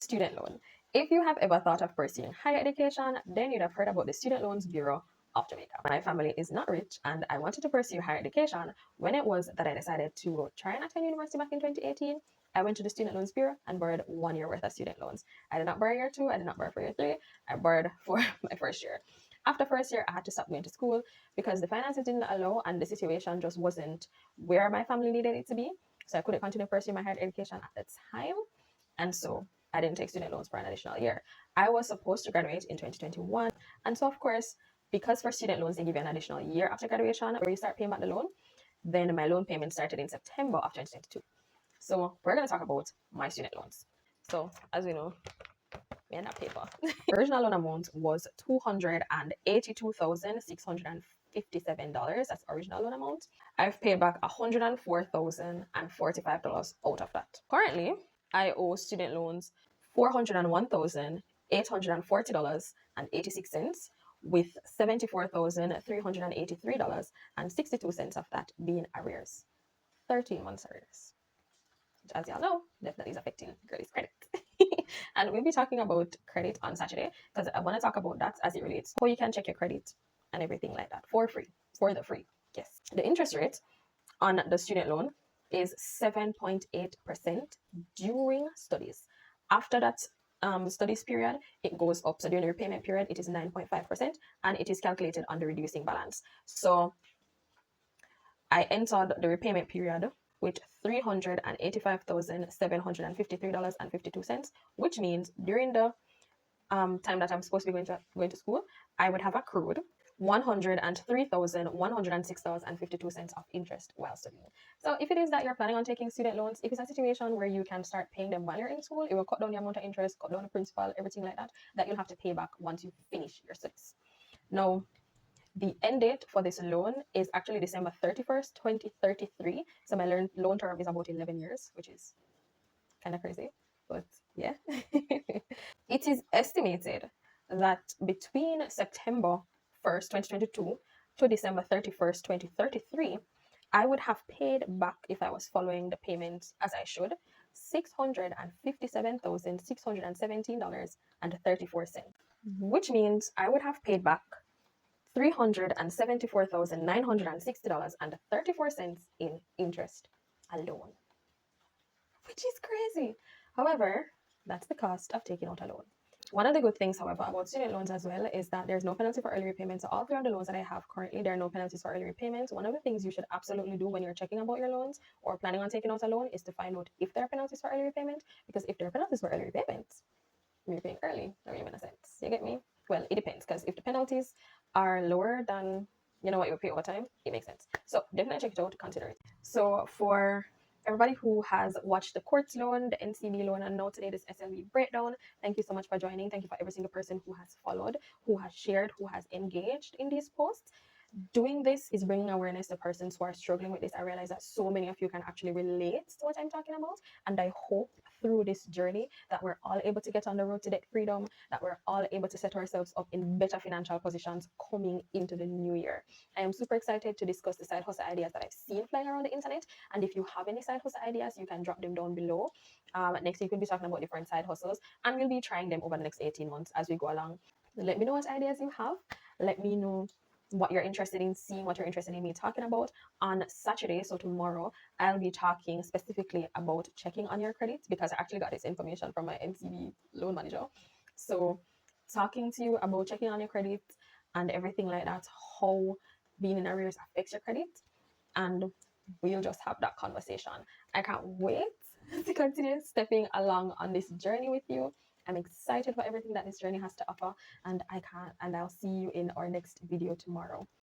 Student loan. If you have ever thought of pursuing higher education, then you'd have heard about the Student Loans Bureau of Jamaica. My family is not rich and I wanted to pursue higher education. When it was that I decided to try and attend university back in 2018, I went to the Student Loans Bureau and borrowed 1 year worth of student loans. I did not borrow year two, I did not borrow for year three, I borrowed for my first year. After first year, I had to stop going to school because the finances didn't allow and the situation just wasn't where my family needed it to be. So I couldn't continue pursuing my higher education at the time. And so I didn't take student loans for an additional year. I was supposed to graduate in 2021. And so, of course, because for student loans, they give you an additional year after graduation where you start paying back the loan, then my loan payment started in September of 2022. So we're going to talk about my student loans. So as we know, we end up paper. Original loan amount was $282,657. That's original loan amount. I've paid back $104,045 out of that. Currently, I owe student loans $401,840.86, with $74,383.62 of that being arrears. 13 months arrears, which, as y'all know, definitely is affecting girlie's credit. And we'll be talking about credit on Saturday because I want to talk about that as it relates to how you can check your credit and everything like that for free, for the free. Yes. The interest rate on the student loan is 7.8% during studies. After that studies period, it goes up. So during the repayment period, it is 9.5%, and it is calculated on the reducing balance. So I entered the repayment period with $385,753.52, which means during the time that I'm supposed to be going to school, I would have accrued $103,106.52 of interest while studying. So if it is that you're planning on taking student loans, if it's a situation where you can start paying them while you're in school, it will cut down the amount of interest, cut down the principal, everything like that, that you'll have to pay back once you finish your studies. Now, the end date for this loan is actually December 31st, 2033. So my loan term is about 11 years, which is kind of crazy, but yeah. It is estimated that between September 1st, 2022 to December 31st, 2033, I would have paid back, if I was following the payments as I should, $657,617.34, which means I would have paid back $374,960.34 in interest alone, which is crazy. However, that's the cost of taking out a loan. One of the good things, however, about student loans as well is that there's no penalty for early repayment. So all three of the loans that I have currently, there are no penalties for early repayment. One of the things you should absolutely do when you're checking about your loans or planning on taking out a loan is to find out if there are penalties for early repayment. Because if there are penalties for early repayment, you're paying early. That doesn't make sense. You get me? Well, it depends, because if the penalties are lower than what you pay over time, it makes sense. So definitely check it out, consider it. So for everybody who has watched the courts loan, the NCB loan, and now today this SLB breakdown, thank you so much for joining. Thank you for every single person who has followed, who has shared, who has engaged in these posts. Doing this is bringing awareness to persons who are struggling with this. I realize that so many of you can actually relate to what I'm talking about, and I hope through this journey that we're all able to get on the road to debt freedom, that we're all able to set ourselves up in better financial positions coming into the new year. I am super excited to discuss the side hustle ideas that I've seen flying around the internet, and if you have any side hustle ideas, you can drop them down below. Next week we'll be talking about different side hustles, and we'll be trying them over the next 18 months as we go along. Let me know what ideas you have. Let me know what you're interested in seeing, what you're interested in me talking about on Saturday. So tomorrow I'll be talking specifically about checking on your credit, because I actually got this information from my NCB loan manager. So talking to you about checking on your credit and everything like that, how being in arrears affects your credit, and we'll just have that conversation. I can't wait to continue stepping along on this journey with you. I'm excited for everything that this journey has to offer, and I'll see you in our next video tomorrow.